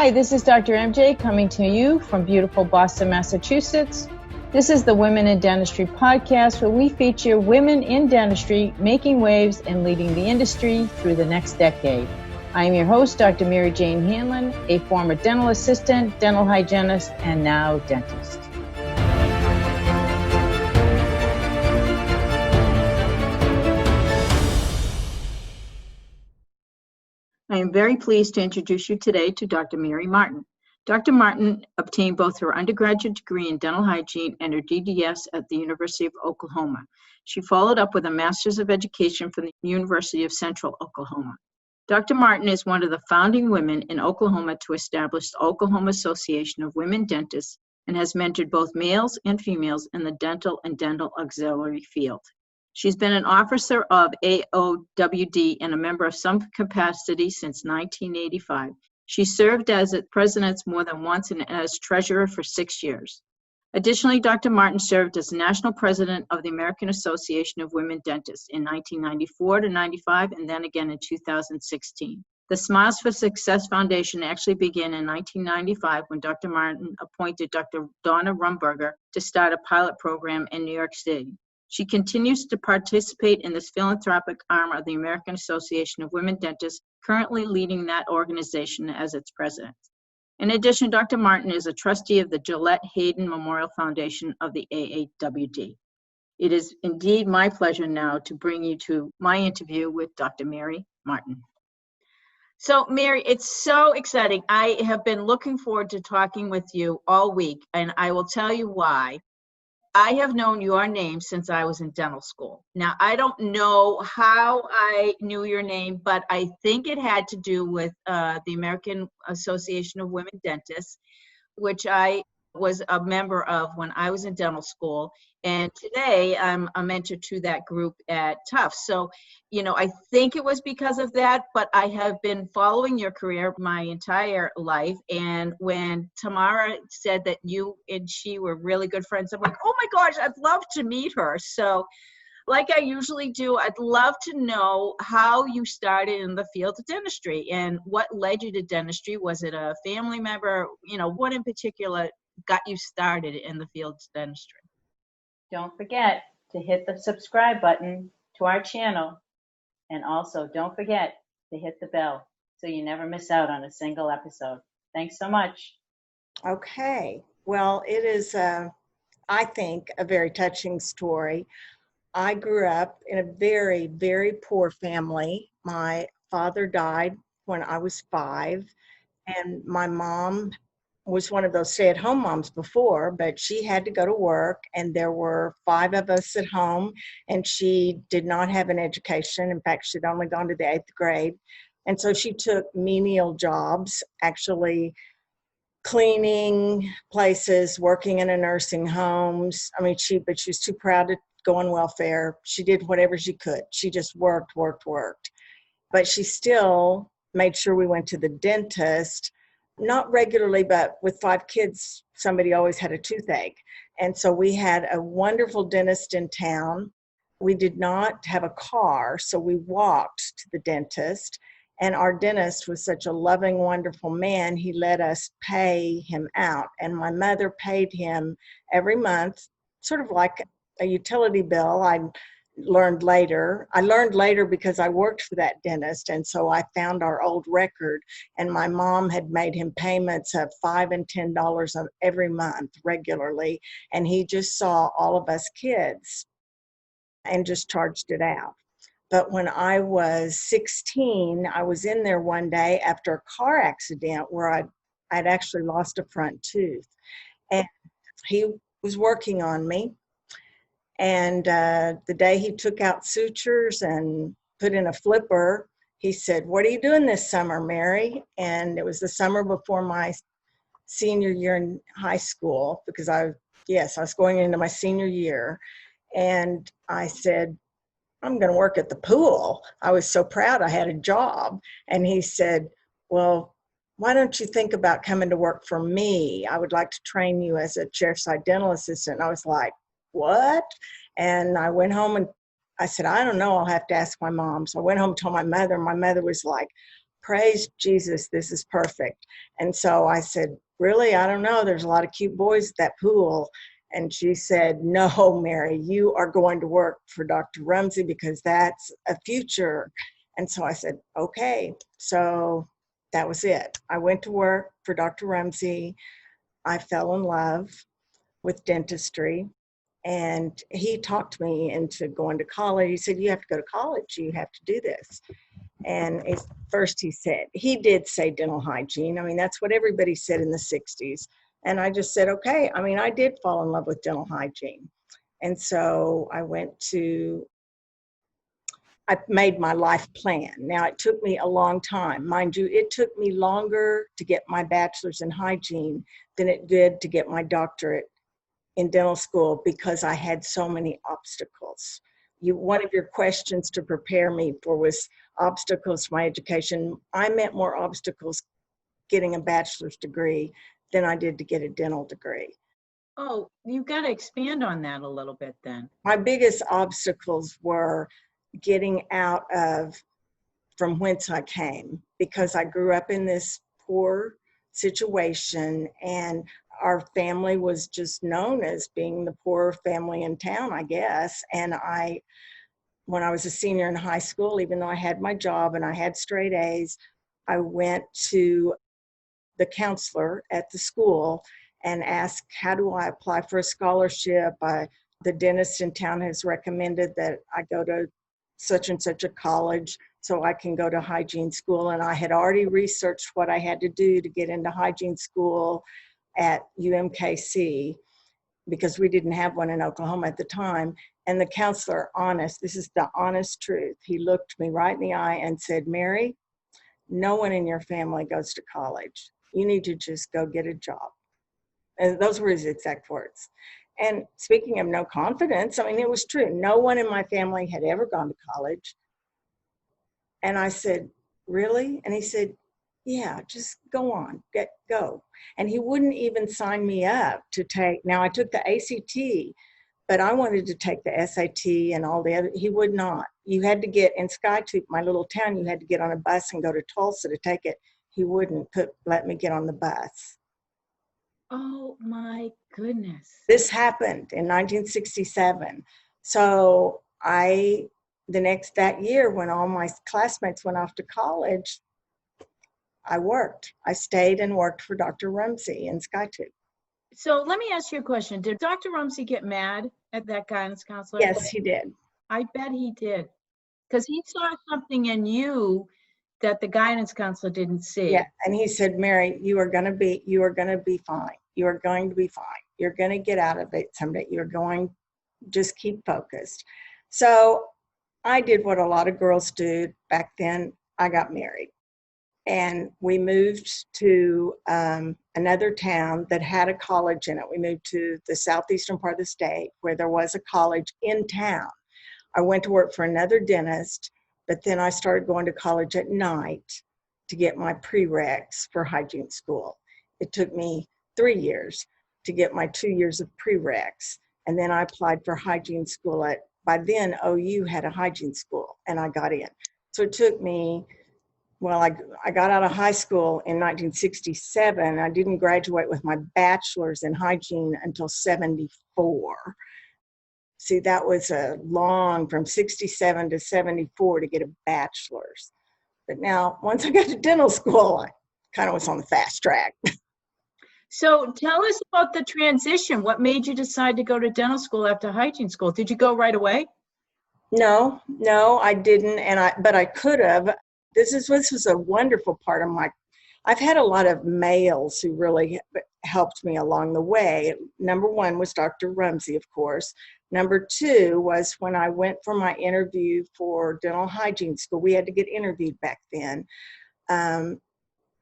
Hi, this is Dr. MJ coming to you from beautiful Boston, Massachusetts. This is the Women in Dentistry Podcast, where we feature women in dentistry making waves and leading the industry through the next decade. I am your host, Dr. Mary Jane Hanlon, a former dental assistant, dental hygienist, and now dentist. I am very pleased to introduce you today to Dr. Mary Martin. Dr. Martin obtained both her undergraduate degree in dental hygiene and her DDS at the University of Oklahoma. She followed up with a Master's of Education from the University of Central Oklahoma. Dr. Martin is one of the founding women in Oklahoma to establish the Oklahoma Association of Women Dentists and has mentored both males and females in the dental and dental auxiliary field. She's been an officer of AOWD and a member of some capacity since 1985. She served as its president more than once and as treasurer for 6 years. Additionally, Dr. Martin served as national president of the American Association of Women Dentists in 1994 to 95 and then again in 2016. The Smiles for Success Foundation actually began in 1995 when Dr. Martin appointed Dr. Donna Rumberger to start a pilot program in New York City. She continues to participate in this philanthropic arm of the American Association of Women Dentists, currently leading that organization as its president. In addition, Dr. Martin is a trustee of the Gillette Hayden Memorial Foundation of the AAWD. It is indeed my pleasure now to bring you to my interview with Dr. Mary Martin. So, Mary, it's so exciting. I have been looking forward to talking with you all week, and I will tell you why. I have known your name since I was in dental school. Now, I don't know how I knew your name, but I think it had to do with the American Association of Women Dentists, which I was a member of when I was in dental school. And today I'm a mentor to that group at Tufts. So, I think it was because of that, but I have been following your career my entire life. And when Tamara said that you and she were really good friends, I'm like, oh my gosh, I'd love to meet her. So like I usually do, I'd love to know how you started in the field of dentistry and what led you to dentistry. Was it a family member? What in particular got you started in the field of dentistry? Don't forget to hit the subscribe button to our channel, and also don't forget to hit the bell so you never miss out on a single episode. Thanks so much. Okay. Well, it is, I think, a very touching story. I grew up in a very, very poor family. My father died when I was 5, and my mom was one of those stay-at-home moms before, but she had to go to work, and there were 5 of us at home, and she did not have an education. In fact, she'd only gone to the 8th grade, and so she took menial jobs, actually cleaning places, working in a nursing homes. But she was too proud to go on welfare. She did whatever she could. She just worked. But she still made sure we went to the dentist. Not regularly, but with 5 kids, somebody always had a toothache. And so we had a wonderful dentist in town. We did not have a car, so we walked to the dentist. And our dentist was such a loving, wonderful man, he let us pay him out. And my mother paid him every month, sort of like a utility bill. I learned later because I worked for that dentist, and so I found our old record, and my mom had made him payments of $5 and $10 every month regularly, and he just saw all of us kids and just charged it out. But when I was 16, I was in there one day after a car accident where I'd actually lost a front tooth, and he was working on me. And the day he took out sutures and put in a flipper, he said, "What are you doing this summer, Mary?" And it was the summer before my senior year in high school, because I was going into my senior year. And I said, "I'm going to work at the pool." I was so proud I had a job. And he said, "Well, why don't you think about coming to work for me? I would like to train you as a chairside dental assistant." And I was like, "What?" And I went home and I said, "I don't know, I'll have to ask my mom." So I went home and told my mother. My mother was like, praise Jesus, this is perfect. And so I said, really? I don't know. There's a lot of cute boys at that pool. And she said, no, Mary, you are going to work for Dr. Rumsey because that's a future. And so I said, okay. So that was it. I went to work for Dr. Rumsey. I fell in love with dentistry. And he talked me into going to college. He said, you have to go to college. You have to do this. And at first he did say dental hygiene. I mean, that's what everybody said in the 60s. And I just said, okay. I mean, I did fall in love with dental hygiene. And so I made my life plan. Now, it took me a long time. Mind you, it took me longer to get my bachelor's in hygiene than it did to get my doctorate in dental school because I had so many obstacles. One of your questions to prepare me for was obstacles to my education. I met more obstacles getting a bachelor's degree than I did to get a dental degree. Oh, you've got to expand on that a little bit then. My biggest obstacles were getting out of from whence I came, because I grew up in this poor situation and our family was just known as being the poor family in town, I guess. And when I was a senior in high school, even though I had my job and I had straight A's, I went to the counselor at the school and asked, how do I apply for a scholarship? The dentist in town has recommended that I go to such and such a college so I can go to hygiene school. And I had already researched what I had to do to get into hygiene school at UMKC because we didn't have one in Oklahoma at the time. And the counselor, this is the honest truth, he looked me right in the eye and said, Mary, no one in your family goes to college. You need to just go get a job. And those were his exact words. And speaking of no confidence, I mean, it was true. No one in my family had ever gone to college. And I said, really? And he said, yeah, just go on, go. And he wouldn't even sign me up to take, now I took the ACT, but I wanted to take the SAT and all the other, he would not. You had to get, in Skytube, my little town, you had to get on a bus and go to Tulsa to take it. He wouldn't let me get on the bus. Oh my goodness. This happened in 1967. So that year when all my classmates went off to college, I worked. I stayed and worked for Dr. Rumsey in Skytube. So let me ask you a question. Did Dr. Rumsey get mad at that guidance counselor? Yes, he did. I bet he did. Because he saw something in you that the guidance counselor didn't see. Yeah, and he said, Mary, you are going to be fine. You are going to be fine. You're going to get out of it someday. Just keep focused. So I did what a lot of girls do back then. I got married. And we moved to another town that had a college in it. We moved to the southeastern part of the state where there was a college in town. I went to work for another dentist, but then I started going to college at night to get my prereqs for hygiene school. It took me 3 years to get my 2 years of prereqs. And then I applied for hygiene school by then OU had a hygiene school and I got in. So it took me, I got out of high school in 1967. I didn't graduate with my bachelor's in hygiene until 74. See, that was from 67 to 74 to get a bachelor's. But now, once I got to dental school, I kind of was on the fast track. So tell us about the transition. What made you decide to go to dental school after hygiene school? Did you go right away? No, I didn't. But I could have. This was a wonderful part of I've had a lot of males who really helped me along the way. Number one was Dr. Rumsey, of course. Number two was when I went for my interview for dental hygiene school. We had to get interviewed back then.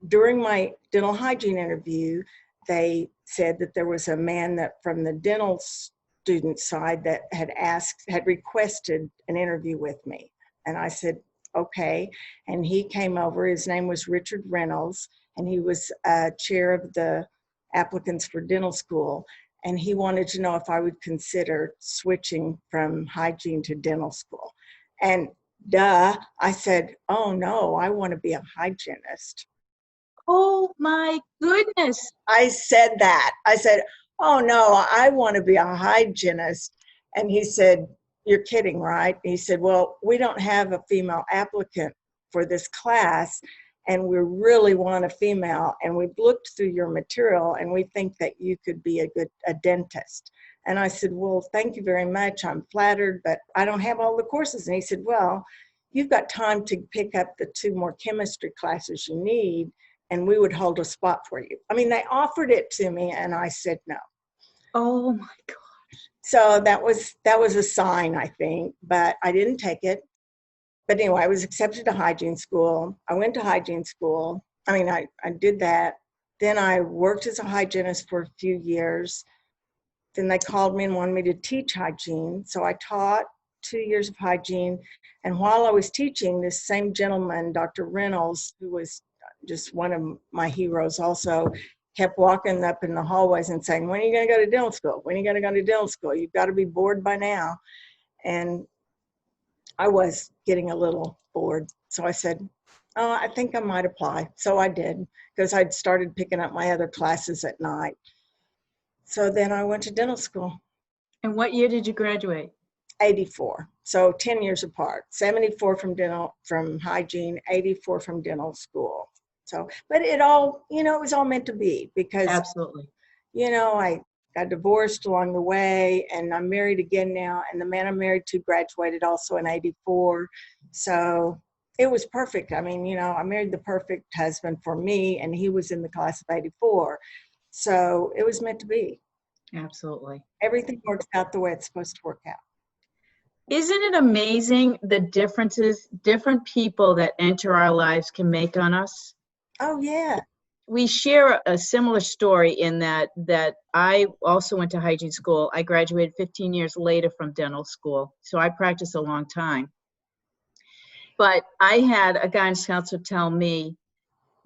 During my dental hygiene interview, they said that there was a man from the dental student side that had requested an interview with me. And I said, okay. And he came over. His name was Richard Reynolds, and he was chair of the applicants for dental school. And he wanted to know if I would consider switching from hygiene to dental school. And duh. I said, oh no, I want to be a hygienist. Oh my goodness. I said that. I said, oh no, I want to be a hygienist. And he said, you're kidding, right? He said, well, we don't have a female applicant for this class, and we really want a female. And we've looked through your material, and we think that you could be a dentist. And I said, well, thank you very much. I'm flattered, but I don't have all the courses. And he said, well, you've got time to pick up the 2 more chemistry classes you need, and we would hold a spot for you. I mean, they offered it to me, and I said no. Oh my God. So that was a sign, I think, but I didn't take it. But anyway, I was accepted to hygiene school. I went to hygiene school. I mean, I did that. Then I worked as a hygienist for a few years. Then they called me and wanted me to teach hygiene. So I taught 2 years of hygiene. And while I was teaching, this same gentleman, Dr. Reynolds, who was just one of my heroes also, kept walking up in the hallways and saying, when are you going to go to dental school? When are you going to go to dental school? You've got to be bored by now. And I was getting a little bored. So I said, oh, I think I might apply. So I did, because I'd started picking up my other classes at night. So then I went to dental school. And what year did you graduate? 84. So 10 years apart. 74 from hygiene, 84 from dental school. So, but it all, it was all meant to be, because, Absolutely. I got divorced along the way, and I'm married again now. And the man I'm married to graduated also in 84. So it was perfect. I mean, I married the perfect husband for me, and he was in the class of 84. So it was meant to be. Absolutely. Everything works out the way it's supposed to work out. Isn't it amazing the differences different people that enter our lives can make on us? Oh, yeah. We share a similar story in that I also went to hygiene school. I graduated 15 years later from dental school, so I practiced a long time. But I had a guidance counselor tell me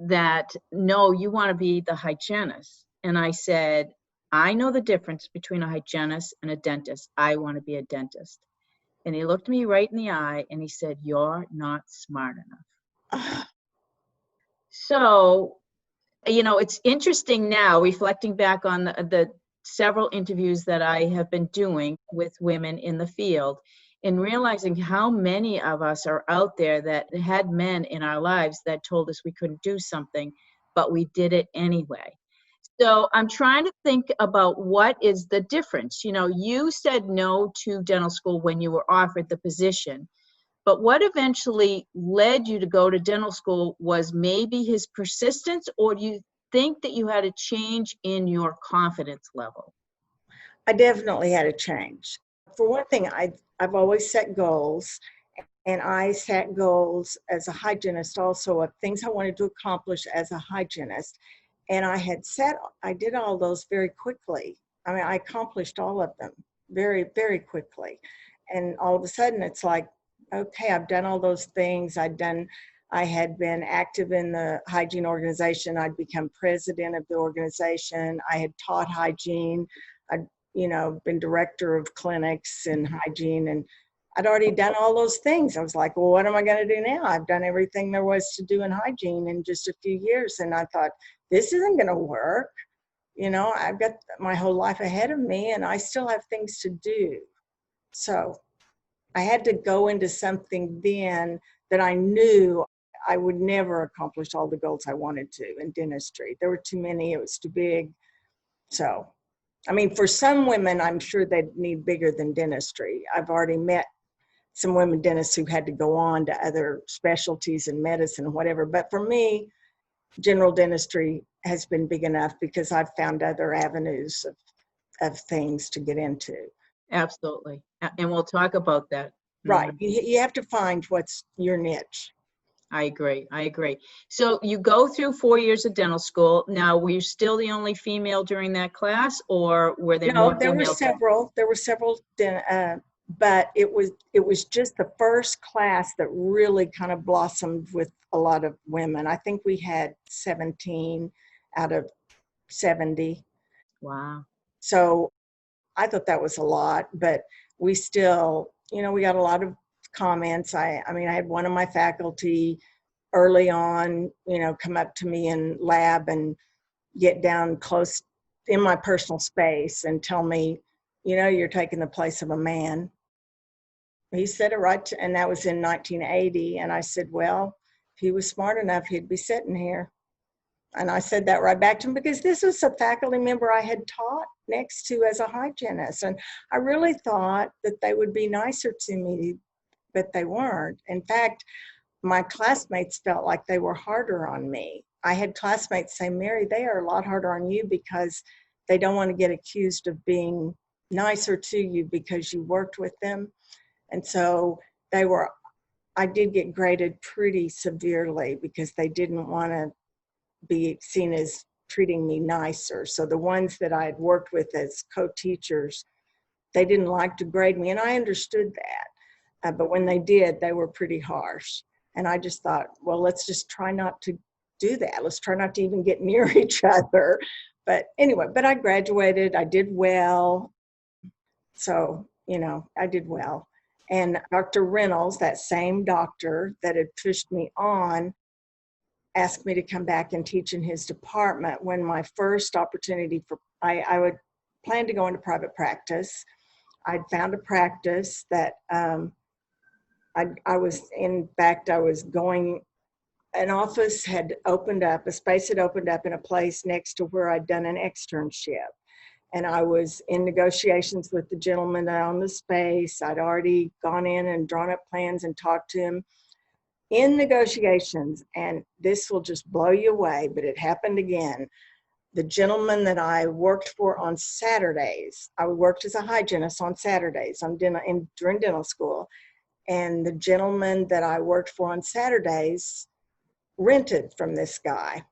that, no, you want to be the hygienist. And I said, I know the difference between a hygienist and a dentist. I want to be a dentist. And he looked me right in the eye and he said, you're not smart enough. So, it's interesting now, reflecting back on the several interviews that I have been doing with women in the field, and realizing how many of us are out there that had men in our lives that told us we couldn't do something, but we did it anyway. So I'm trying to think about what is the difference. You said no to dental school when you were offered the position, but what eventually led you to go to dental school was maybe his persistence, or do you think that you had a change in your confidence level? I definitely had a change. For one thing, I've always set goals, and I set goals as a hygienist also of things I wanted to accomplish as a hygienist. And I did all those very quickly. I mean, I accomplished all of them very, very quickly. And all of a sudden it's like, okay, I've done all those things. I had been active in the hygiene organization. I'd become president of the organization. I had taught hygiene. I'd, been director of clinics in hygiene, and I'd already done all those things. I was like, well, what am I going to do now? I've done everything there was to do in hygiene in just a few years. And I thought, this isn't going to work. I've got my whole life ahead of me, and I still have things to do. So I had to go into something then that I knew I would never accomplish all the goals I wanted to in dentistry. There were too many. It was too big. So, I mean, for some women, I'm sure they'd need bigger than dentistry. I've already met some women dentists who had to go on to other specialties in medicine, whatever. But for me, general dentistry has been big enough because I've found other avenues of things to get into. Absolutely. And we'll talk about that. Right. You have to find what's your niche. I agree. So you go through 4 years of dental school. Now, were you still the only female during that class, or were there more females? No, there were several, but it was just the first class that really kind of blossomed with a lot of women. I think we had 17 out of 70. Wow. So I thought that was a lot, but we still, we got a lot of comments. I had one of my faculty early on, come up to me in lab and get down close in my personal space and tell me, you're taking the place of a man. He said it right, and that was in 1980. And I said, well, if he was smart enough, he'd be sitting here. And I said that right back to him because this was a faculty member I had taught next to as a hygienist. And I really thought that they would be nicer to me, but they weren't. In fact, my classmates felt like they were harder on me. I had classmates say, Mary, they are a lot harder on you because they don't want to get accused of being nicer to you because you worked with them. And so I did get graded pretty severely because they didn't want to be seen as treating me nicer. So the ones that I had worked with as co-teachers, they didn't like to grade me, and I understood that. But when they did, they were pretty harsh. And I just thought, well, let's just try not to do that. Let's try not to even get near each other. But anyway, I graduated. I did well. So, I did well. And Dr. Reynolds, that same doctor that had pushed me on, asked me to come back and teach in his department when my first opportunity I would plan to go into private practice. I'd found a practice that I was going, an office had opened up, a space had opened up in a place next to where I'd done an externship. And I was in negotiations with the gentleman that owned the space. I'd already gone in and drawn up plans and talked to him. In negotiations, and this will just blow you away, but it happened again. The gentleman that I worked for on Saturdays, I worked as a hygienist on Saturdays during dental school, and the gentleman that I worked for on Saturdays rented from this guy.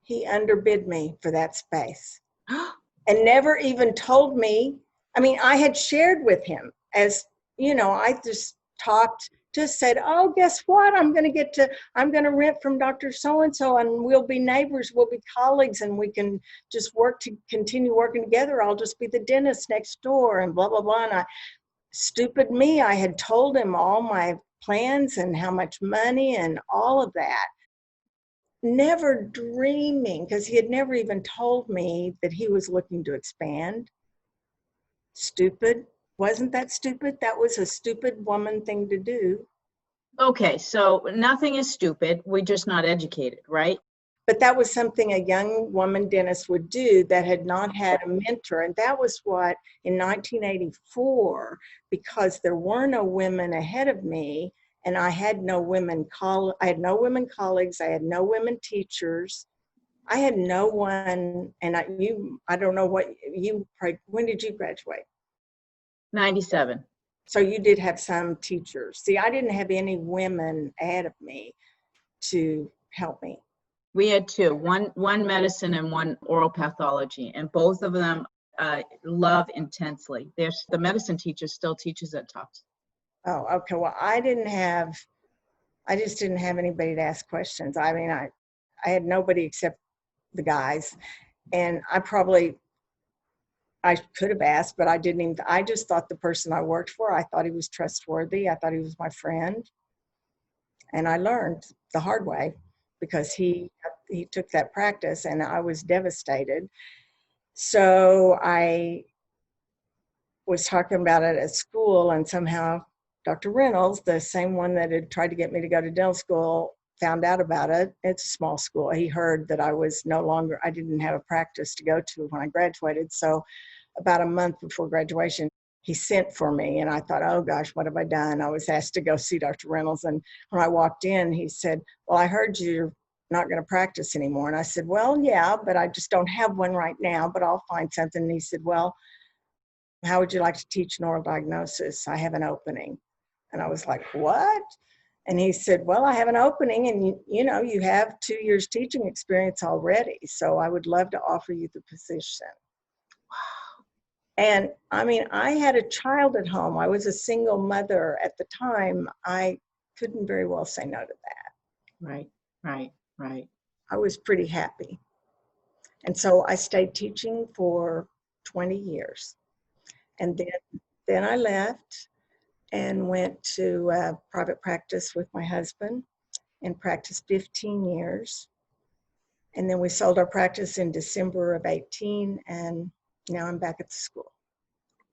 He underbid me for that space and never even told me. I had shared with him as, I just said, oh, guess what? I'm going to rent from Dr. So-and-so and we'll be neighbors, we'll be colleagues, and we can just continue working together. I'll just be the dentist next door and blah, blah, blah. And stupid me, I had told him all my plans and how much money and all of that. Never dreaming, because he had never even told me that he was looking to expand. Stupid. Wasn't that stupid? That was a stupid woman thing to do. Okay, so nothing is stupid. We're just not educated, right? But that was something a young woman dentist would do that had not had a mentor. And that was what, in 1984, because there were no women ahead of me, and I had no women colleagues, I had no women teachers. I had no one, and I don't know when did you graduate? 97. So you did have some teachers. See, I didn't have any women ahead of me to help me. We had two, one medicine and one oral pathology, and both of them love intensely. The medicine teacher still teaches at Tufts. Oh, okay. Well, I just didn't have anybody to ask questions. I had nobody except the guys, and I could have asked, but I didn't even. I just thought the person I worked for, I thought he was trustworthy. I thought he was my friend, and I learned the hard way because he took that practice, and I was devastated. So I was talking about it at school, and somehow Dr. Reynolds, the same one that had tried to get me to go to dental school, found out about it. It's a small school. He heard that I didn't have a practice to go to when I graduated. So about a month before graduation, he sent for me, and I thought, oh gosh, what have I done? I was asked to go see Dr. Reynolds, and when I walked in, he said, well, I heard you're not going to practice anymore. And I said, well, yeah, but I just don't have one right now, but I'll find something. And he said, well, how would you like to teach an oral diagnosis? I have an opening. And I was like, what? And he said, well, I have an opening, and you have 2 years teaching experience already. So I would love to offer you the position. Wow. And I had a child at home. I was a single mother at the time. I couldn't very well say no to that. Right. I was pretty happy. And so I stayed teaching for 20 years. And then I left and went to private practice with my husband and practiced 15 years. And then we sold our practice in December of 18, and now I'm back at the school.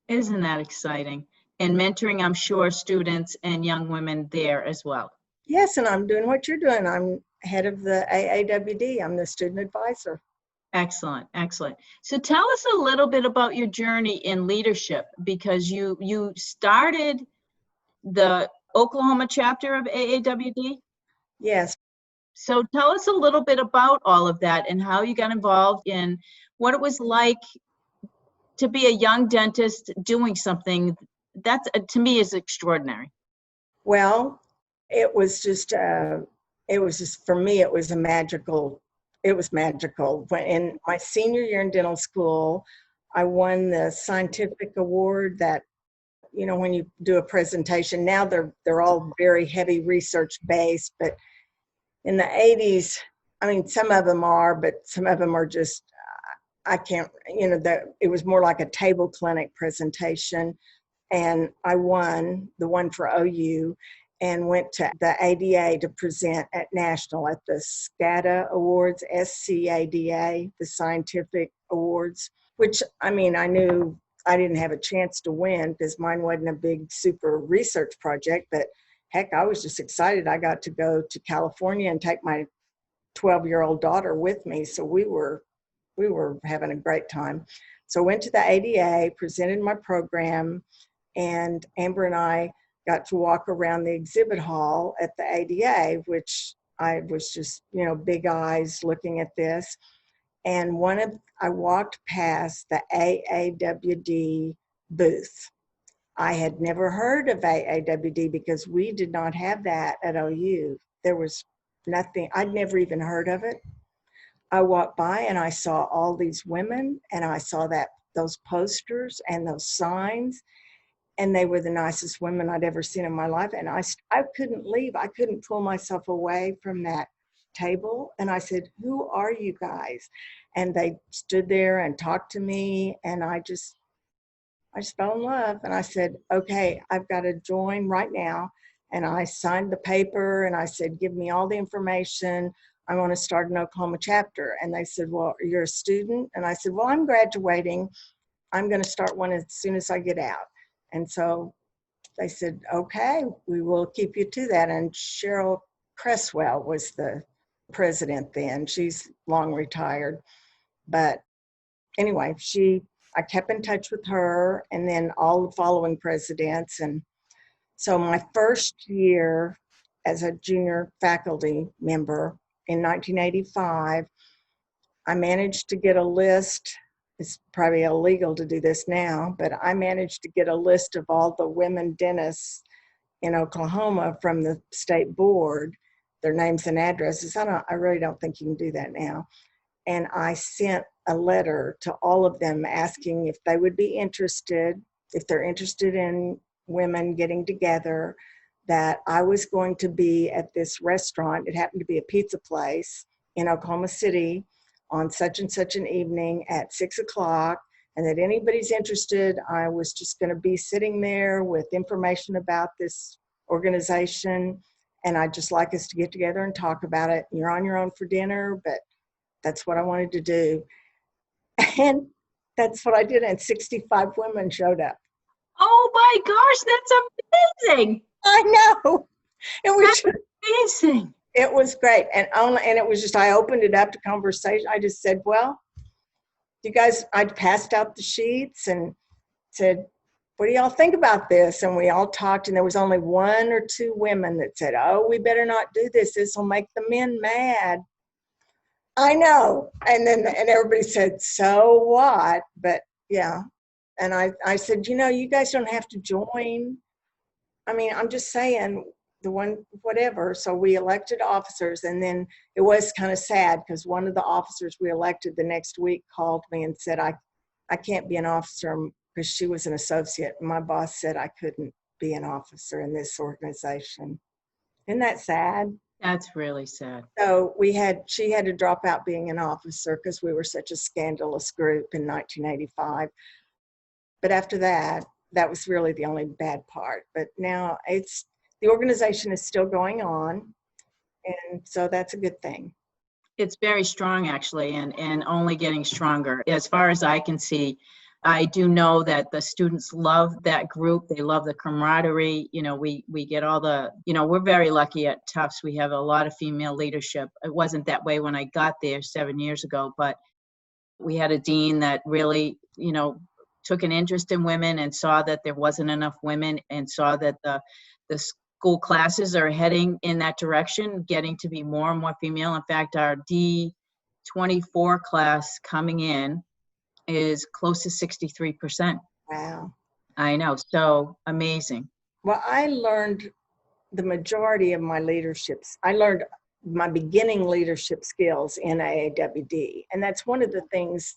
Isn't that exciting? And mentoring, I'm sure, students and young women there as well. Yes, and I'm doing what you're doing. I'm head of the AAWD. I'm the student advisor. Excellent, excellent. So tell us a little bit about your journey in leadership, because you started the Oklahoma chapter of AAWD. Yes. So tell us a little bit about all of that and how you got involved in what it was like to be a young dentist doing something that to me is extraordinary. Well, it was just for me, it was magical. When in my senior year in dental school, I won the scientific award that, when you do a presentation, now they're all very heavy research based, but in the 80s, I mean, some of them are, but some of them are just, I can't, it was more like a table clinic presentation. And I won the one for OU and went to the ADA to present at national at the SCADA Awards, SCADA, the scientific awards, which, I mean, I knew I didn't have a chance to win because mine wasn't a big super research project, but heck, I was just excited. I got to go to California and take my 12-year-old daughter with me. So we were having a great time. So I went to the ADA, presented my program, and Amber and I got to walk around the exhibit hall at the ADA, which I was just, big eyes looking at this. And I walked past the AAWD booth. I had never heard of AAWD because we did not have that at OU. There was nothing, I'd never even heard of it. I walked by and I saw all these women and I saw those posters and those signs, and they were the nicest women I'd ever seen in my life. And I couldn't leave. I couldn't pull myself away from that table. And I said, "Who are you guys?" And they stood there and talked to me, and I just fell in love. And I said, "Okay, I've got to join right now." And I signed the paper and I said, "Give me all the information. I want to start an Oklahoma chapter." And they said, "Well, you're a student?" And I said, "Well, I'm graduating. I'm going to start one as soon as I get out." And so they said, "Okay, we will keep you to that." And Cheryl Cresswell was the president then. She's long retired. But anyway, I kept in touch with her and then all the following presidents. And so my first year as a junior faculty member in 1985, I managed to get a list. It's probably illegal to do this now, but I managed to get a list of all the women dentists in Oklahoma from the state board, their names and addresses. I really don't think you can do that now. And I sent a letter to all of them asking if they would be interested, if they're interested in women getting together, that I was going to be at this restaurant. It happened to be a pizza place in Oklahoma City on such and such an evening at 6:00, and that anybody's interested. I was just going to be sitting there with information about this organization, and I'd just like us to get together and talk about it. You're on your own for dinner, but that's what I wanted to do. And that's what I did, and 65 women showed up. Oh my gosh, that's amazing. I know. It was amazing. It was great. And it was just, I opened it up to conversation. I just said, "Well, you guys," I passed out the sheets and said, "What do y'all think about this?" And we all talked, and there was only one or two women that said, "Oh, we better not do this. This will make the men mad." I know. And everybody said, "So what?" But yeah. And I said, "You guys don't have to join. I mean, I'm just saying, whatever." So we elected officers, and then it was kind of sad because one of the officers we elected the next week called me and said, I can't be an officer because she was an associate. And my boss said I couldn't be an officer in this organization. Isn't that sad? That's really sad. So she had to drop out being an officer because we were such a scandalous group in 1985. But after that, that was really the only bad part. But now the organization is still going on, and so that's a good thing. It's very strong, actually, and only getting stronger. As far as I can see, I do know that the students love that group. They love the camaraderie. We get all the, we're very lucky at Tufts. We have a lot of female leadership. It wasn't that way when I got there 7 years ago, but we had a dean that really, took an interest in women and saw that there wasn't enough women and saw that the school classes are heading in that direction, getting to be more and more female. In fact, our D24 class coming in is close to 63%. Wow. I know. So amazing. Well, I learned the majority of my leaderships. I learned my beginning leadership skills in AAWD. And that's one of the things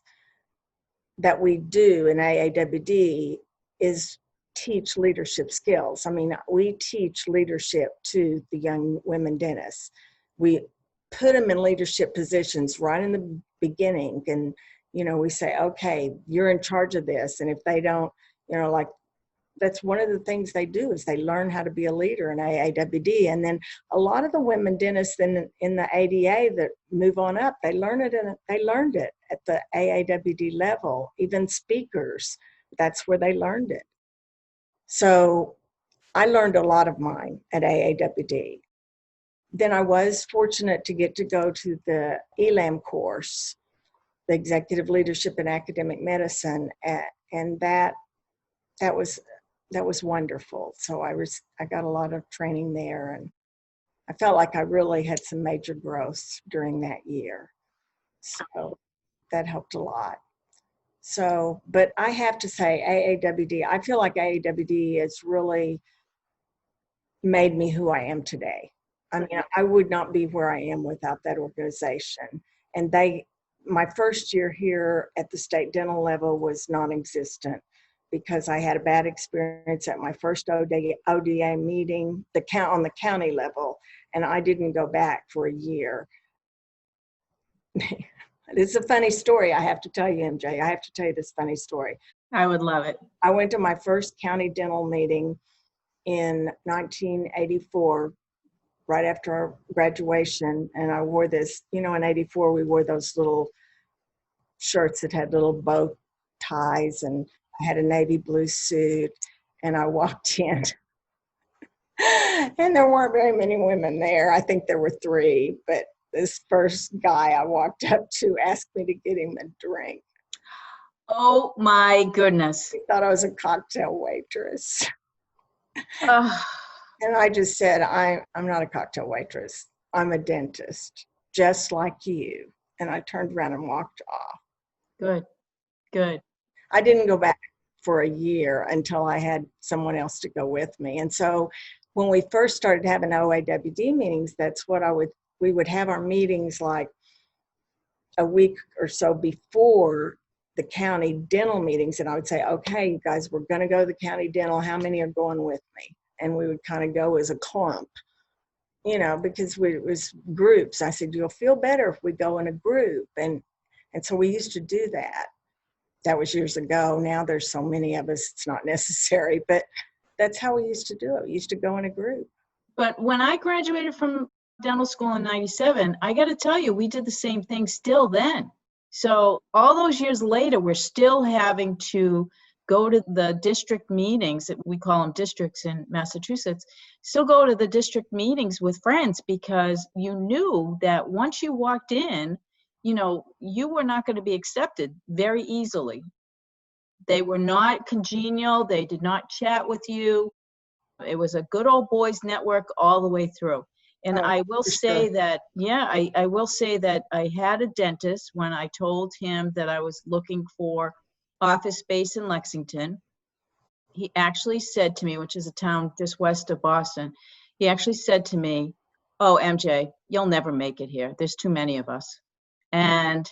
that we do in AAWD is teach leadership skills. I mean, we teach leadership to the young women dentists. We put them in leadership positions right in the beginning. And, we say, okay, you're in charge of this. And if they don't, that's one of the things they do is they learn how to be a leader in AAWD. And then a lot of the women dentists in the ADA that move on up, they learned it at the AAWD level. Even speakers, that's where they learned it. So I learned a lot of mine at AAWD. Then I was fortunate to get to go to the ELAM course, the Executive Leadership in Academic Medicine, and that was wonderful. So I got a lot of training there, and I felt like I really had some major growth during that year. So that helped a lot. So, but I have to say AAWD, I feel like AAWD has really made me who I am today. I mean, I would not be where I am without that organization. And my first year here at the state dental level was non-existent, because I had a bad experience at my first ODA meeting on the county level, and I didn't go back for a year. It's a funny story I have to tell you, MJ. I have to tell you this funny story. I would love it. I went to my first county dental meeting in 1984, right after our graduation, and I wore this, in 84 we wore those little shirts that had little bow ties, and I had a navy blue suit, and I walked in and there weren't very many women there. I think there were 3, but this first guy I walked up to asked me to get him a drink. Oh my goodness. He thought I was a cocktail waitress. Oh. And I just said, I'm not a cocktail waitress. I'm a dentist, just like you. And I turned around and walked off. Good. I didn't go back for a year until I had someone else to go with me. And so when we first started having OAWD meetings, that's what we would have our meetings like a week or so before the county dental meetings. And I would say, okay, you guys, we're going to go to the county dental. How many are going with me? And we would kind of go as a clump, because it was groups. I said, you'll feel better if we go in a group. And so we used to do that. That was years ago. Now there's so many of us, it's not necessary, but that's how we used to do it. We used to go in a group. But when I graduated from dental school in 97, I got to tell you, we did the same thing still then. So all those years later, we're still having to go to the district meetings. We call them districts in Massachusetts. Still go to the district meetings with friends, because you knew that once you walked in, you were not going to be accepted very easily. They were not congenial. They did not chat with you. It was a good old boys network all the way through. And I will say that, I will say that I had a dentist when I told him that I was looking for office space in Lexington. He actually said to me, which is a town just west of Boston, he actually said to me, oh, MJ, you'll never make it here. There's too many of us. And,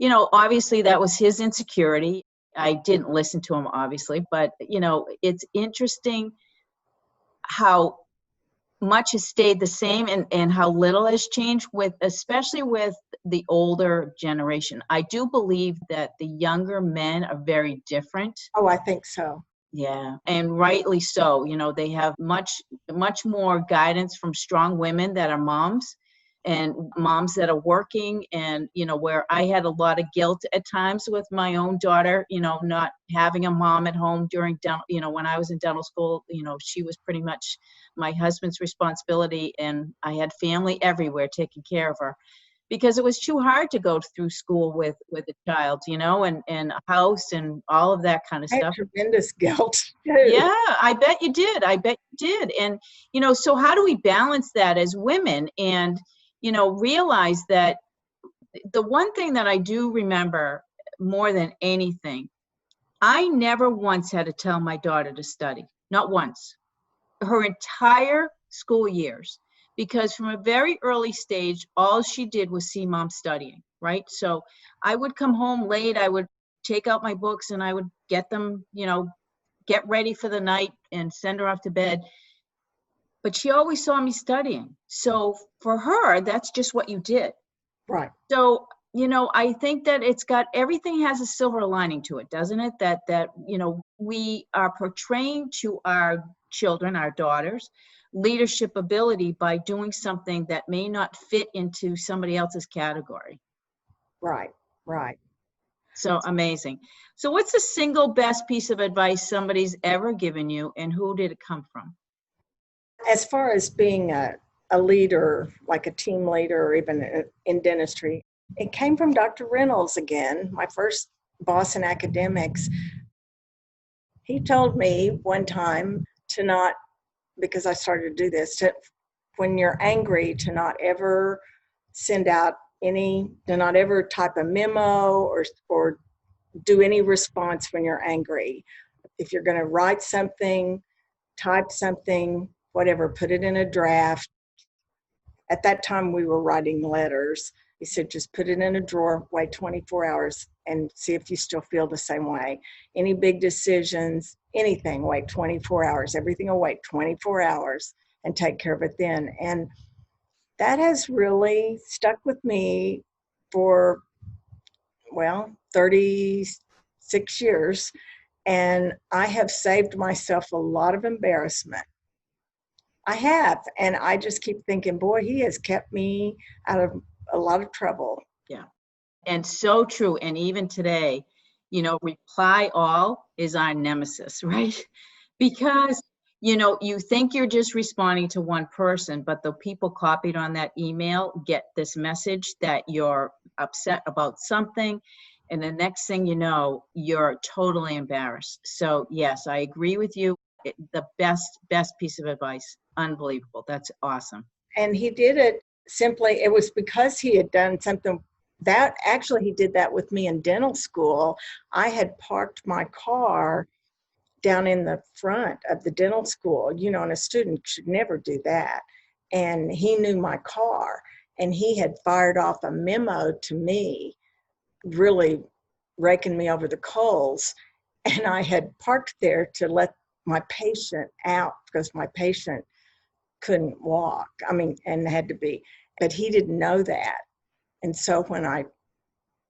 obviously that was his insecurity. I didn't listen to him, obviously, but, it's interesting how much has stayed the same and how little has changed, especially with the older generation. I do believe that the younger men are very different. Oh, I think so. Yeah, and rightly so. They have much more guidance from strong women that are moms and moms that are working, and where I had a lot of guilt at times with my own daughter, not having a mom at home during when I was in dental school. She was pretty much my husband's responsibility, and I had family everywhere taking care of her, because it was too hard to go through school with a child, and a house and all of that kind of I had stuff. tremendous guilt too. Yeah, I bet you did. And, so how do we balance that as women and, realize that the one thing that I do remember more than anything, I never once had to tell my daughter to study, not once, her entire school years, because from a very early stage, all she did was see mom studying, right? So I would come home late, I would take out my books and I would get them, get ready for the night and send her off to bed. But she always saw me studying. So for her, that's just what you did. Right. So, I think that everything has a silver lining to it, doesn't it? That we are portraying to our children, our daughters, leadership ability by doing something that may not fit into somebody else's category. Right. So amazing. So what's the single best piece of advice somebody's ever given you, and who did it come from? As far as being a leader, like a team leader, or even in dentistry, it came from Dr. Reynolds again, my first boss in academics. He told me one time to not, because I started to do this, when you're angry, to not ever send out to not ever type a memo or do any response when you're angry. If you're going to write something, type something, whatever, put it in a draft. At that time, we were writing letters. He said, just put it in a drawer, wait 24 hours, and see if you still feel the same way. Any big decisions, anything, wait 24 hours. Everything will wait 24 hours and take care of it then. And that has really stuck with me for, 36 years. And I have saved myself a lot of embarrassment. I have. And I just keep thinking, boy, he has kept me out of a lot of trouble. Yeah. And so true. And even today, reply all is our nemesis, right? Because, you think you're just responding to one person, but the people copied on that email get this message that you're upset about something. And the next thing you know, you're totally embarrassed. So yes, I agree with you. The best piece of advice. Unbelievable. That's awesome. And he did it simply, it was because he had done something that actually he did that with me in dental school. I had parked my car down in the front of the dental school, and a student should never do that. And he knew my car, and he had fired off a memo to me, really raking me over the coals. And I had parked there to let my patient out because my patient couldn't walk, and had to be, but he didn't know that. And so when I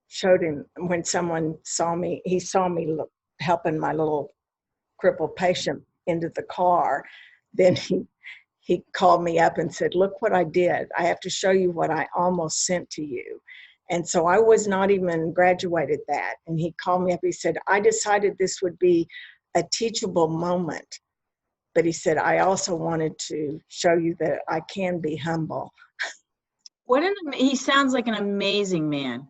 showed him, when someone saw me, he saw me helping my little crippled patient into the car, then he called me up and said, look what I did. I have to show you what I almost sent to you. And so I was not even graduated that. And he called me up, he said, I decided this would be a teachable moment. But he said, I also wanted to show you that I can be humble. He sounds like an amazing man,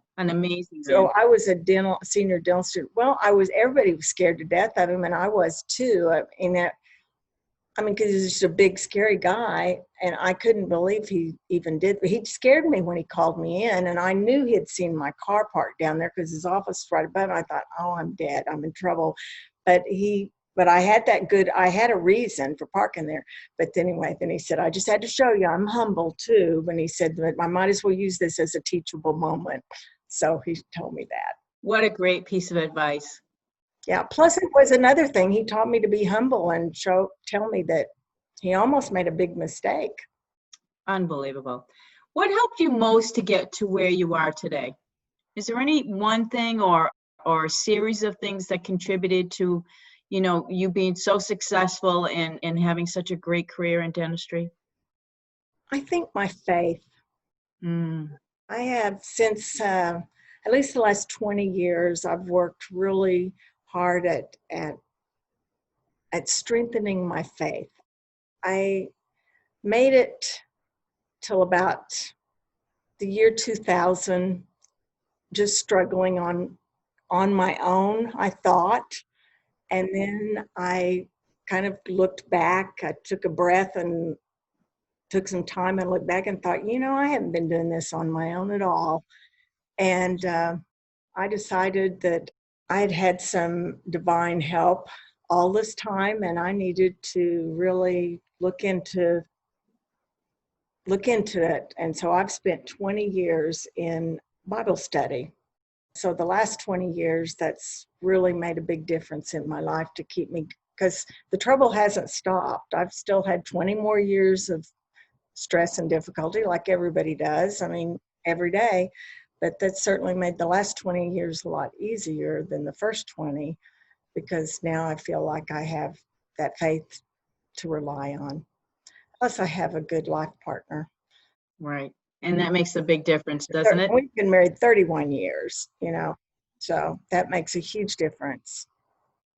So I was a senior dental student. Well, everybody was scared to death of him, and I was too. Because he's just a big, scary guy, and I couldn't believe he even did. But he scared me when he called me in, and I knew he had seen my car parked down there because his office was right above it. I thought, oh, I'm dead. I'm in trouble. But I had I had a reason for parking there. But anyway, then he said, I just had to show you I'm humble too. And he said, but I might as well use this as a teachable moment. So he told me that. What a great piece of advice. Yeah. Plus it was another thing. He taught me to be humble and tell me that he almost made a big mistake. Unbelievable. What helped you most to get to where you are today? Is there any one thing or a series of things that contributed to you being so successful and having such a great career in dentistry? I think my faith. I have since at least the last 20 years, I've worked really hard at strengthening my faith. I made it till about the year 2000, just struggling on my own, I thought. And then I kind of looked back. I took a breath and took some time and looked back and thought, I haven't been doing this on my own at all. And I decided that I had had some divine help all this time, and I needed to really look into it. And so I've spent 20 years in Bible study. So the last 20 years, that's really made a big difference in my life to keep me, because the trouble hasn't stopped. I've still had 20 more years of stress and difficulty like everybody does. I mean, every day. But that certainly made the last 20 years a lot easier than the first 20, because now I feel like I have that faith to rely on. Plus, I have a good life partner. Right. And that makes a big difference, doesn't it? We've been married 31 years, so that makes a huge difference.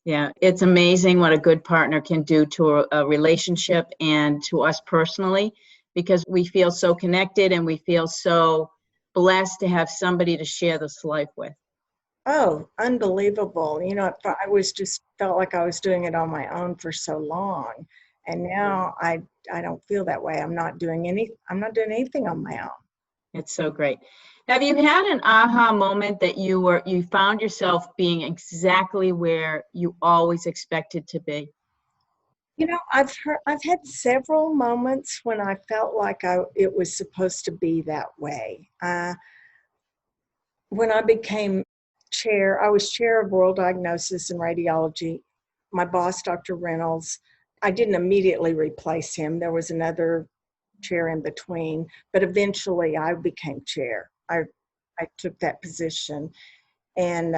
Yeah, it's amazing what a good partner can do to a relationship and to us personally, because we feel so connected and we feel so blessed to have somebody to share this life with. Oh, unbelievable. I was just felt like I was doing it on my own for so long. And now I don't feel that way. I'm not doing anything on my own. It's so great. Have you had an aha moment that you found yourself being exactly where you always expected to be? I've had several moments when I felt like it was supposed to be that way. When I became chair, I was chair of oral diagnosis and radiology. My boss, Dr. Reynolds, I didn't immediately replace him. There was another chair in between, but eventually I became chair. I took that position. And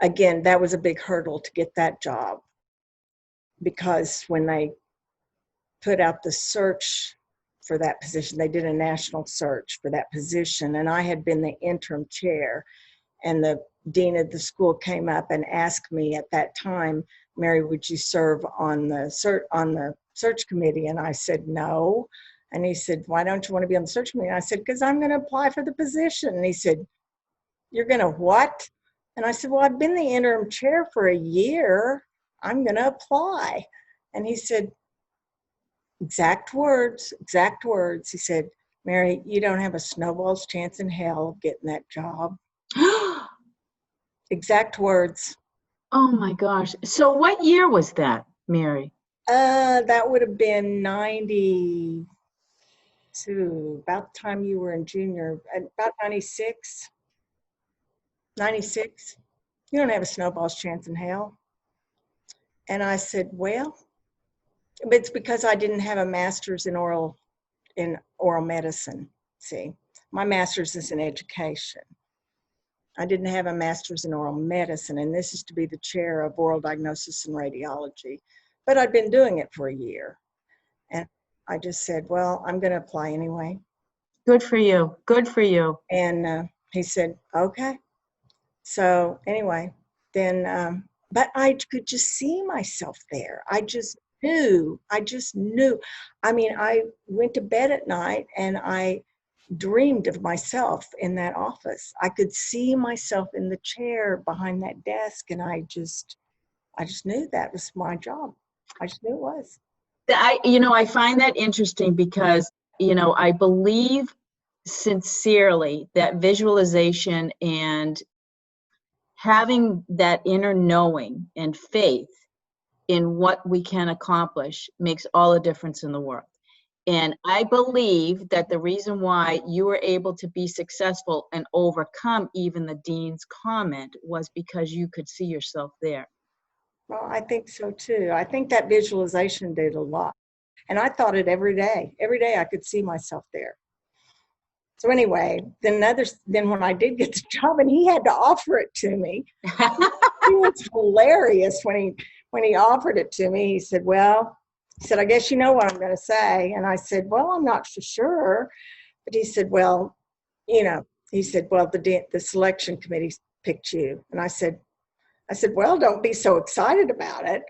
again, that was a big hurdle to get that job, because when they put out the search for that position, they did a national search for that position, and I had been the interim chair. And the dean of the school came up and asked me at that time, Mary, would you serve on the search committee? And I said, no. And he said, why don't you want to be on the search committee? And I said, because I'm going to apply for the position. And he said, you're going to what? And I said, well, I've been the interim chair for a year. I'm going to apply. And he said, exact words. He said, Mary, you don't have a snowball's chance in hell of getting that job. Exact words. Oh my gosh. So what year was that, Mary? That would have been 92, about the time you were in junior, about 96. 96. You don't have a snowball's chance in hell. And I said, well, it's because I didn't have a master's in oral medicine. See, my master's is in education. I didn't have a master's in oral medicine, and this is to be the chair of oral diagnosis and radiology. But I'd been doing it for a year. And I just said, well, I'm going to apply anyway. Good for you. Good for you. And he said, okay. So anyway, then, but I could just see myself there. I just knew. I mean, I went to bed at night and I dreamed of myself in that office. I could see myself in the chair behind that desk, and I just knew that was my job. I just knew it was. I find that interesting because, I believe sincerely that visualization and having that inner knowing and faith in what we can accomplish makes all the difference in the world. And I believe that the reason why you were able to be successful and overcome even the dean's comment was because you could see yourself there. Well, I think so too. I think that visualization did a lot. And I thought it every day. Every day I could see myself there. So anyway, then when I did get the job and he had to offer it to me, he was hilarious when when he offered it to me, he said, well, I guess you know what I'm going to say. And I said, well, I'm not for sure. But he said, well, well, the selection committee picked you. And I said, well, don't be so excited about it.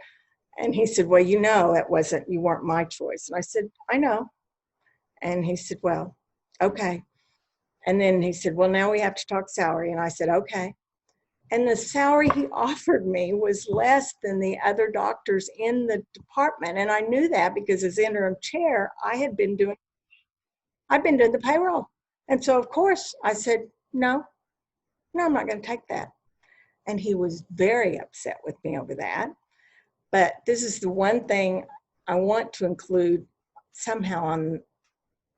And he said, well, you weren't my choice. And I said, I know. And he said, well, okay. And then he said, well, now we have to talk salary. And I said, okay. And the salary he offered me was less than the other doctors in the department. And I knew that because as interim chair, I'd been doing the payroll. And so, of course, I said, no, I'm not going to take that. And he was very upset with me over that. But this is the one thing I want to include somehow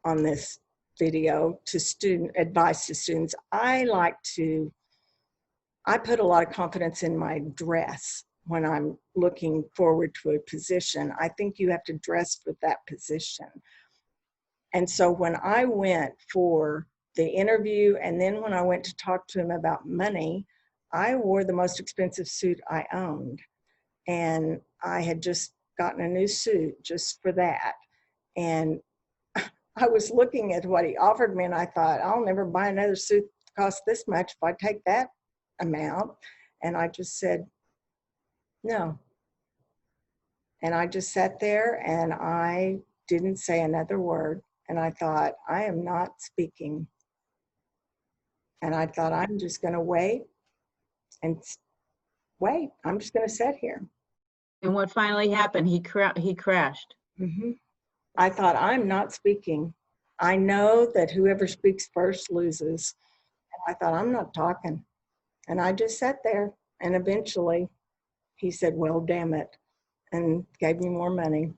on this video to advice to students. I put a lot of confidence in my dress when I'm looking forward to a position. I think you have to dress for that position. And so when I went for the interview and then when I went to talk to him about money, I wore the most expensive suit I owned. And I had just gotten a new suit just for that. And I was looking at what he offered me and I thought, I'll never buy another suit that costs this much if I take that amount. And I just said, no. And I just sat there and I didn't say another word. And I thought, I am not speaking. And I thought, I'm just going to wait. I'm just going to sit here. And what finally happened? He crashed. Mm-hmm. I thought, I'm not speaking. I know that whoever speaks first loses. And I thought, I'm not talking. And I just sat there. And eventually he said, well, damn it. And gave me more money.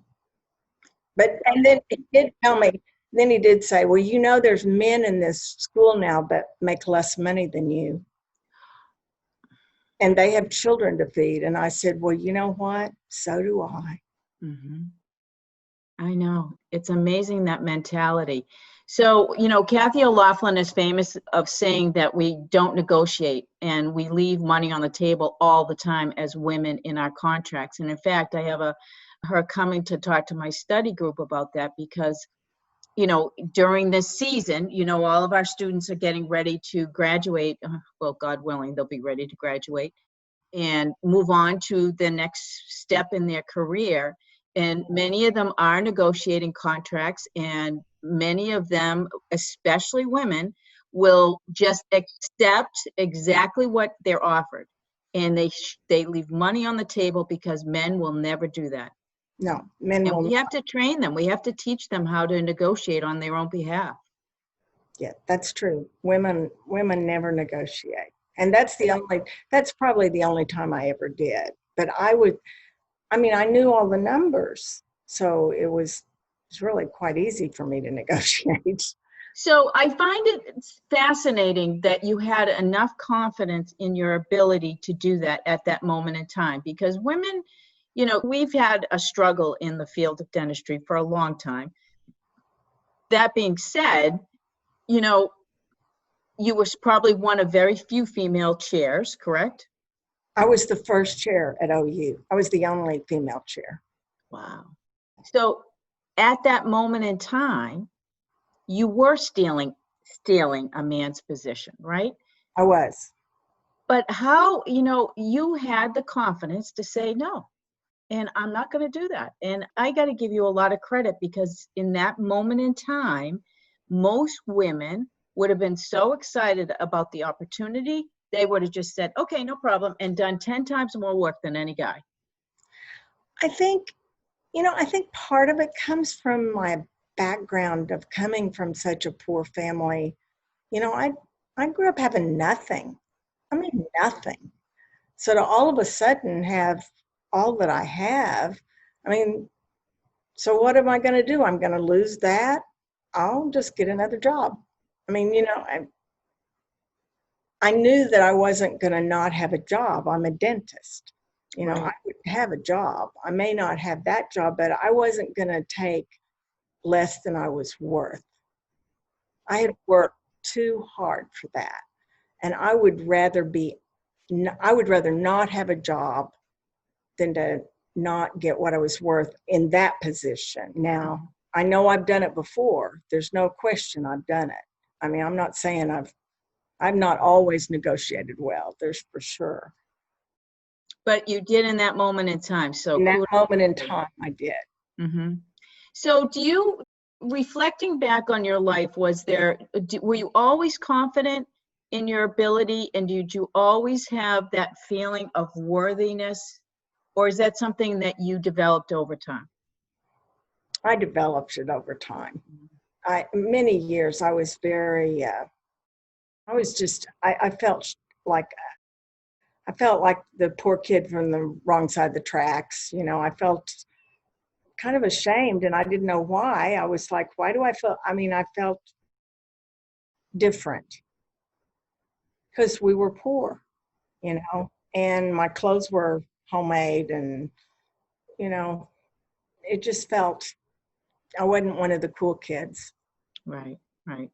And then he did tell me, then he did say, well, there's men in this school now that make less money than you. And they have children to feed. And I said, well, you know what? So do I. Mm-hmm. I know. It's amazing, that mentality. So, Kathy O'Laughlin is famous of saying that we don't negotiate and we leave money on the table all the time as women in our contracts. And in fact, I have her coming to talk to my study group about that because, during this season, all of our students are getting ready to graduate. Well, God willing, they'll be ready to graduate and move on to the next step in their career. And many of them are negotiating contracts, and many of them, especially women, will just accept exactly what they're offered. And they leave money on the table because men will never do that. No, men will. We have to train them. We have to teach them how to negotiate on their own behalf. Yeah, that's true. Women never negotiate. And that's probably the only time I ever did. But I knew all the numbers. So it was really quite easy for me to negotiate. So I find it fascinating that you had enough confidence in your ability to do that at that moment in time, because women, we've had a struggle in the field of dentistry for a long time. That being said, you were probably one of very few female chairs, correct? I was the first chair at OU. I was the only female chair. Wow. So at that moment in time, you were stealing a man's position, right? I was. But how, you had the confidence to say no, and I'm not going to do that. And I got to give you a lot of credit, because in that moment in time, most women would have been so excited about the opportunity, they would have just said, okay, no problem, and done 10 times more work than any guy. I think part of it comes from my background of coming from such a poor family. I grew up having nothing. Nothing. So to all of a sudden have all that I have, so what am I going to do? I'm going to lose that? I'll just get another job. I knew that I wasn't going to not have a job. I'm a dentist. Right. I would have a job. I may not have that job, but I wasn't going to take less than I was worth. I had worked too hard for that. And I would rather not have a job than to not get what I was worth in that position. Now, I know I've done it before. There's no question I've done it. I mean, I'm not saying I've not always negotiated well. There's for sure. But you did in that moment in time. So In that kudos. moment in time, I did. Mm-hmm. So reflecting back on your life, were you always confident in your ability, and did you always have that feeling of worthiness, or is that something that you developed over time? I developed it over time. Many years I was very, I felt like the poor kid from the wrong side of the tracks. You know, I felt kind of ashamed, and I didn't know why. I was like, why do I feel, I felt different because we were poor, you know, and my clothes were homemade, and, you know, it just felt I wasn't one of the cool kids. Right, right.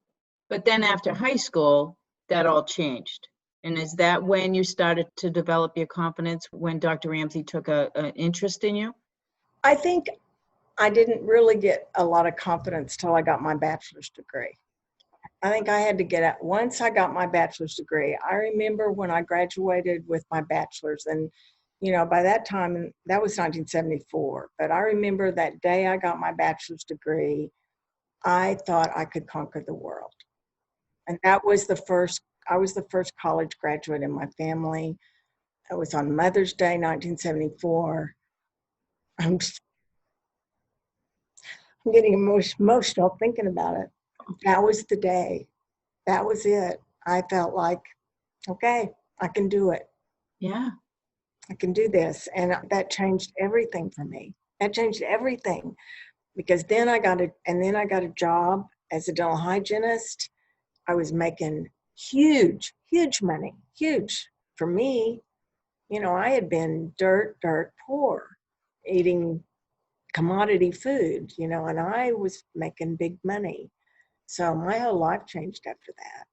But then after high school, that all changed. And is that when you started to develop your confidence, when Dr. Ramsey took an interest in you? I think I didn't really get a lot of confidence till I got my bachelor's degree. I think I had to get out. Once I got my bachelor's degree, I remember when I graduated with my bachelor's, and, you know, by that time, that was 1974, but I remember that day I got my bachelor's degree, I thought I could conquer the world. And I was the first college graduate in my family. It was on Mother's Day, 1974. I'm getting emotional thinking about it. That was the day. That was it. I felt like, okay, I can do it. Yeah. I can do this. And that changed everything for me. That changed everything, because then I got a job as a dental hygienist. I was making huge money, huge for me. You know, I had been dirt poor, eating commodity food, you know, and I was making big money. So my whole life changed after that.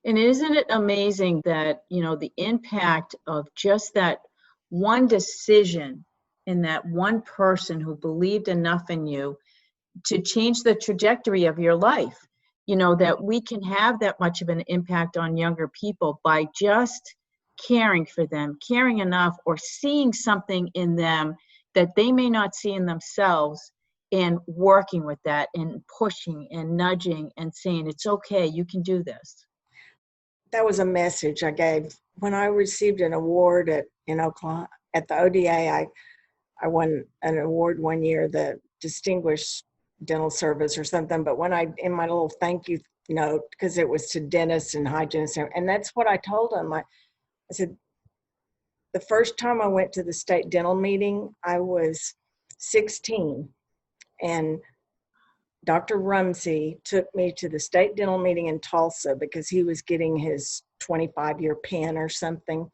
And isn't it amazing that, you know, the impact of just that one decision in that one person who believed enough in you to change the trajectory of your life, you know, that we can have that much of an impact on younger people by just caring for them, caring enough, or seeing something in them that they may not see in themselves, and working with that and pushing and nudging and saying, it's okay, you can do this. That was a message I gave when I received an award in Oklahoma at the ODA. I won an award one year, the Distinguished Dental Service or something. But in my little thank you note, because it was to dentists and hygienists, and that's what I told them. I said, the first time I went to the state dental meeting, I was 16, and Dr. Rumsey took me to the state dental meeting in Tulsa because he was getting his 25-year pin or something.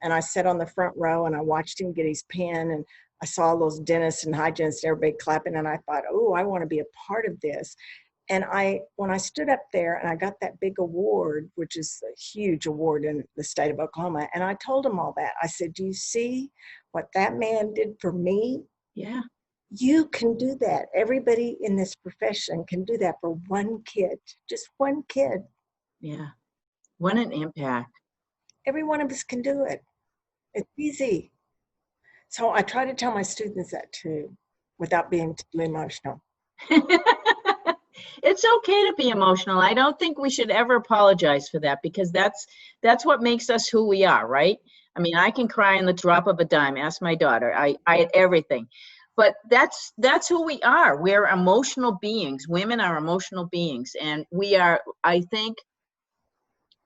And I sat on the front row and I watched him get his pin, and I saw those dentists and hygienists, everybody clapping, and I thought, oh, I want to be a part of this. And when I stood up there and I got that big award, which is a huge award in the state of Oklahoma, and I told him all that. I said, do you see what that man did for me? Yeah. You can do that. Everybody in this profession can do that for one kid, just one kid. Yeah. What an impact. Every one of us can do it. It's easy. So I try to tell my students that too, without being too emotional. It's okay to be emotional. I don't think we should ever apologize for that, because that's what makes us who we are, right? I mean, I can cry in the drop of a dime. Ask my daughter. I had everything. But that's who we are. We're emotional beings. Women are emotional beings. And we are, I think,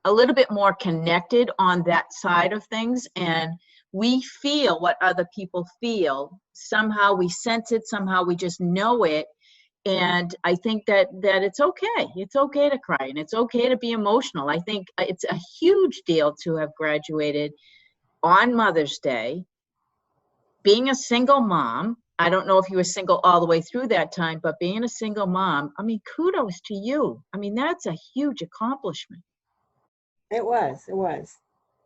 a little bit more connected on that side of things. And we feel what other people feel. Somehow we sense it. Somehow we just know it. And I think that it's okay. It's okay to cry, and it's okay to be emotional. I think it's a huge deal to have graduated on Mother's Day, being a single mom. I don't know if you were single all the way through that time, but being a single mom, I mean, kudos to you. I mean, that's a huge accomplishment. It was.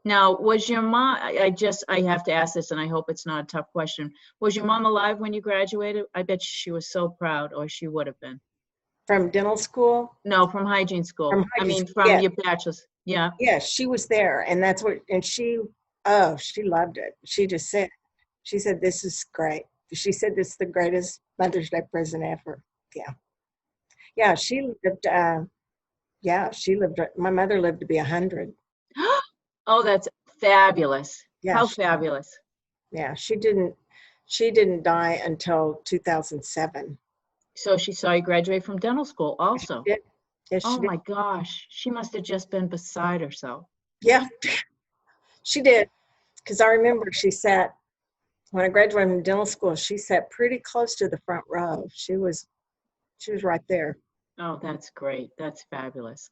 Now, was your mom, I have to ask this and I hope it's not a tough question. Was your mom alive when you graduated? I bet she was so proud, or she would have been. From dental school? No, from hygiene school. From hygiene school, From yeah. your bachelor's. Yeah. Yeah, she was there, and that's what, and she loved it. She said, this is great. She said, this is the greatest Mother's Day present ever. Yeah. Yeah, she lived, my mother lived to be 100. Oh, that's fabulous. Yeah, How fabulous. Yeah, she didn't die until 2007. So she saw you graduate from dental school also. She did. Yes, Oh she did. my gosh. She must have just been beside herself. Yeah, she did. Because I remember when I graduated from dental school, she sat pretty close to the front row. She was right there. Oh, that's great. That's fabulous.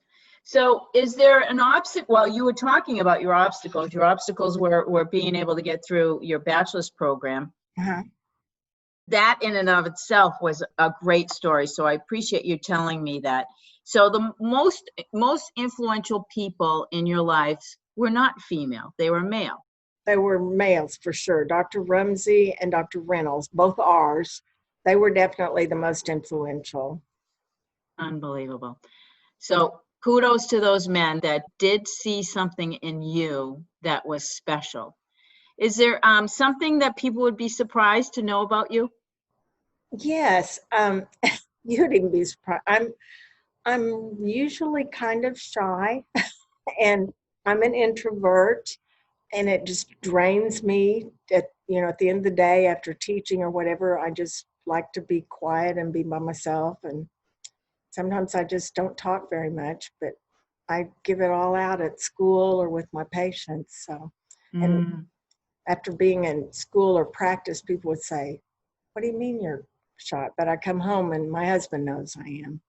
So is there an obstacle? Well, you were talking about your obstacles. Your obstacles were being able to get through your bachelor's program. Uh-huh. That in and of itself was a great story. So I appreciate you telling me that. So the most influential people in your lives were not female. They were male. They were males for sure. Dr. Rumsey and Dr. Reynolds, both ours, they were definitely the most influential. Unbelievable. So kudos to those men that did see something in you that was special. Is there something that people would be surprised to know about you? Yes, you'd even be surprised. I'm usually kind of shy, and I'm an introvert, and it just drains me. At the end of the day, after teaching or whatever, I just like to be quiet and be by myself. And sometimes I just don't talk very much, but I give it all out at school or with my patients. So, and after being in school or practice, people would say, "What do you mean you're shy?" But I come home and my husband knows I am.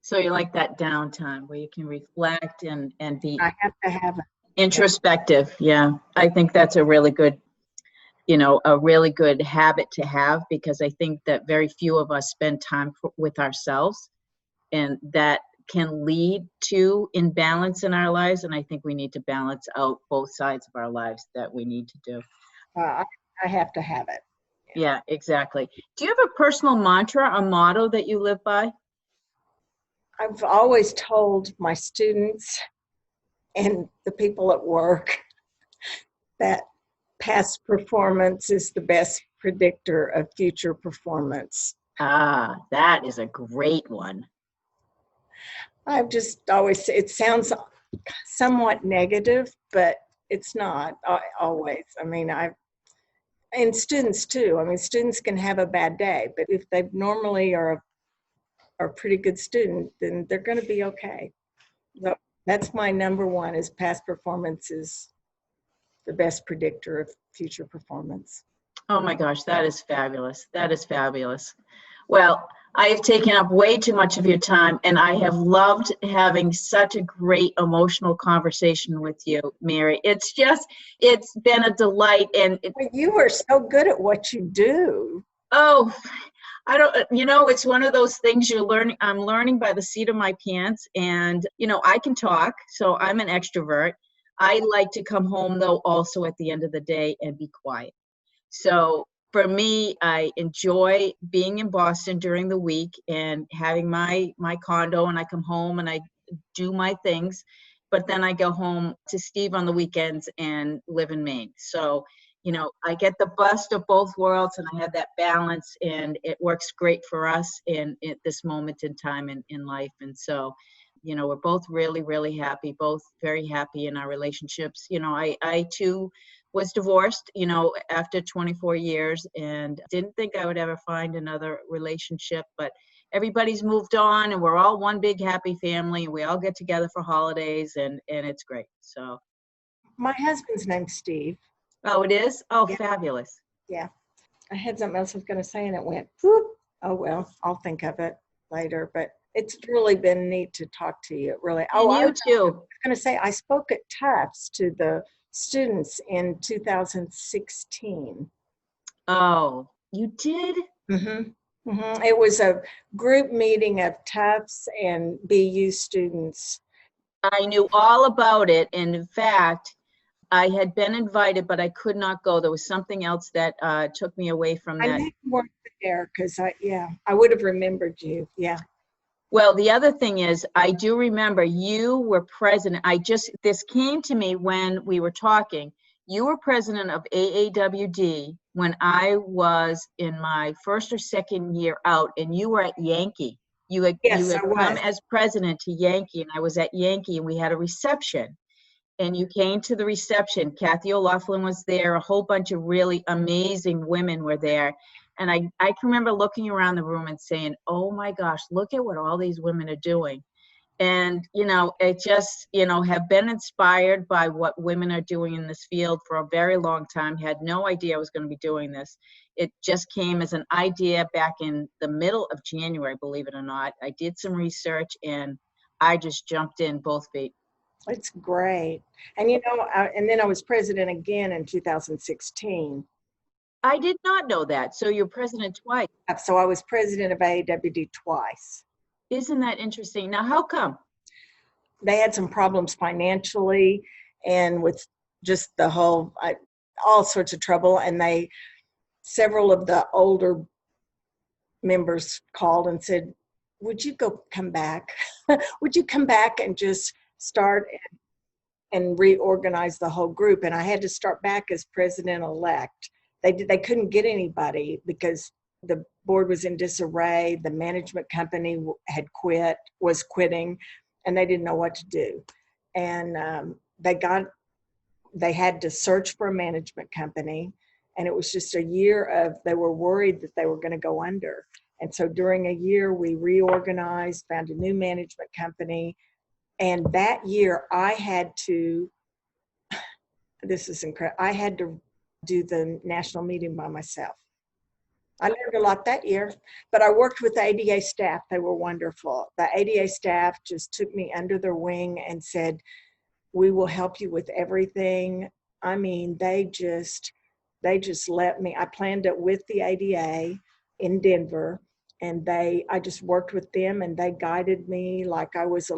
So you like that downtime where you can reflect and be I have to have it. Introspective. Yeah. I think that's a really good habit to have, because I think that very few of us spend time with ourselves, and that can lead to imbalance in our lives. And I think we need to balance out both sides of our lives that we need to do. I have to have it. Yeah, exactly. Do you have a personal mantra, a motto that you live by? I've always told my students and the people at work that past performance is the best predictor of future performance. Ah, that is a great one. I've just always, it sounds somewhat negative, but it's not always. I mean, and students too. I mean, students can have a bad day, but if they normally are a pretty good student, then they're going to be okay. So that's my number one, is past performance is the best predictor of future performance. Oh my gosh, that is fabulous. That is fabulous. Well, I have taken up way too much of your time, and I have loved having such a great emotional conversation with you, Mary. It's been a delight. And you are so good at what you do. Oh, it's one of those things I'm learning by the seat of my pants, and, I can talk, so I'm an extrovert. I like to come home though also at the end of the day and be quiet. So for me, I enjoy being in Boston during the week and having my condo, and I come home and I do my things, but then I go home to Steve on the weekends and live in Maine. So, I get the best of both worlds, and I have that balance, and it works great for us at this moment in time in life. And so, we're both really, really happy, both very happy in our relationships. I too was divorced, after 24 years, and didn't think I would ever find another relationship, but everybody's moved on, and we're all one big happy family, and we all get together for holidays, and it's great. So my husband's name's Steve. Oh, it is? Oh, yeah. Fabulous. Yeah. I had something else I was going to say, and it went, whoop. Oh, well, I'll think of it later, but it's really been neat to talk to you. Really. And you too. I was going to say, I spoke at Tufts to the students in 2016. Oh, you did? Mm-hmm. Mm-hmm. It was a group meeting of Tufts and BU students. I knew all about it. And in fact, I had been invited, but I could not go. There was something else that took me away from I that. knew you weren't there because I would have remembered you. Yeah. Well, the other thing is, I do remember you were president. This came to me when we were talking. You were president of AAWD when I was in my first or second year out, and you were at Yankee. You had come as president to Yankee, and I was at Yankee, and we had a reception. And you came to the reception. Kathy O'Loughlin was there. A whole bunch of really amazing women were there. And I can remember looking around the room and saying, oh my gosh, look at what all these women are doing. And, it just, have been inspired by what women are doing in this field for a very long time. Had no idea I was going to be doing this. It just came as an idea back in the middle of January, believe it or not. I did some research and I just jumped in both feet. It's great. And, and then I was president again in 2016. I did not know that. So you're president twice. So I was president of AAWD twiise. Isn't that interesting? Now, how come? They had some problems financially and with just the whole, all sorts of trouble. And several of the older members called and said, would you come back? Would you come back and just start and reorganize the whole group? And I had to start back as president-elect. They couldn't get anybody because the board was in disarray. The management company was quitting, and they didn't know what to do. And they had to search for a management company, and it was just a year they were worried that they were going to go under. And so during a year, we reorganized, found a new management company. And that year this is incredible, I had to do the national meeting by myself. I learned a lot that year, but I worked with the ADA staff. They were wonderful. The ADA staff just took me under their wing and said, we will help you with everything. I mean, they just let me. I planned it with the ADA in Denver, and I just worked with them, and they guided me like I was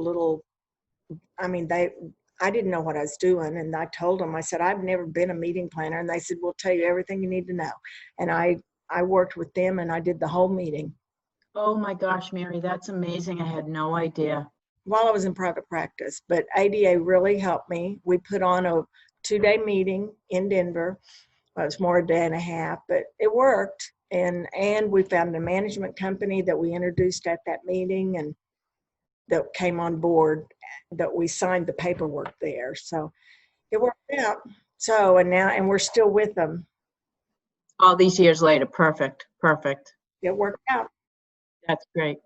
I didn't know what I was doing. And I told them, I said, I've never been a meeting planner. And they said, we'll tell you everything you need to know. And I worked with them and I did the whole meeting. Oh my gosh, Mary, that's amazing. I had no idea. While I was in private practice, but ADA really helped me. We put on a 2-day meeting in Denver. Well, it was more a day and a half, but it worked. And we found a management company that we introduced at that meeting and that came on board, that we signed the paperwork there. So it worked out. So, and we're still with them. All these years later. Perfect. It worked out. That's great.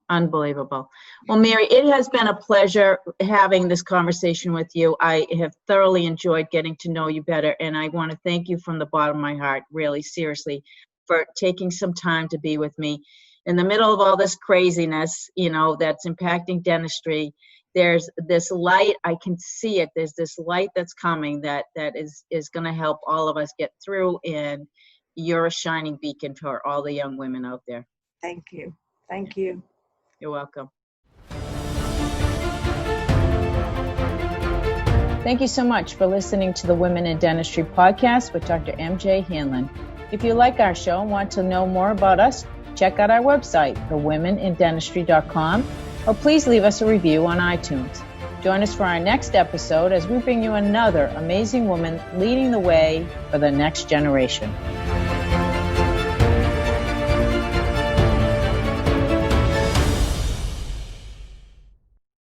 Unbelievable. Well, Mary, it has been a pleasure having this conversation with you. I have thoroughly enjoyed getting to know you better. And I want to thank you from the bottom of my heart, really, seriously, for taking some time to be with me. In the middle of all this craziness, that's impacting dentistry, there's this light. I can see it. There's this light that's coming that is going to help all of us get through. And you're a shining beacon for all the young women out there. Thank you. Thank you. You're welcome. Thank you so much for listening to the Women in Dentistry Podcast with Dr. MJ Hanlon. If you like our show and want to know more about us, check out our website, thewomenindentistry.com, or please leave us a review on iTunes. Join us for our next episode as we bring you another amazing woman leading the way for the next generation.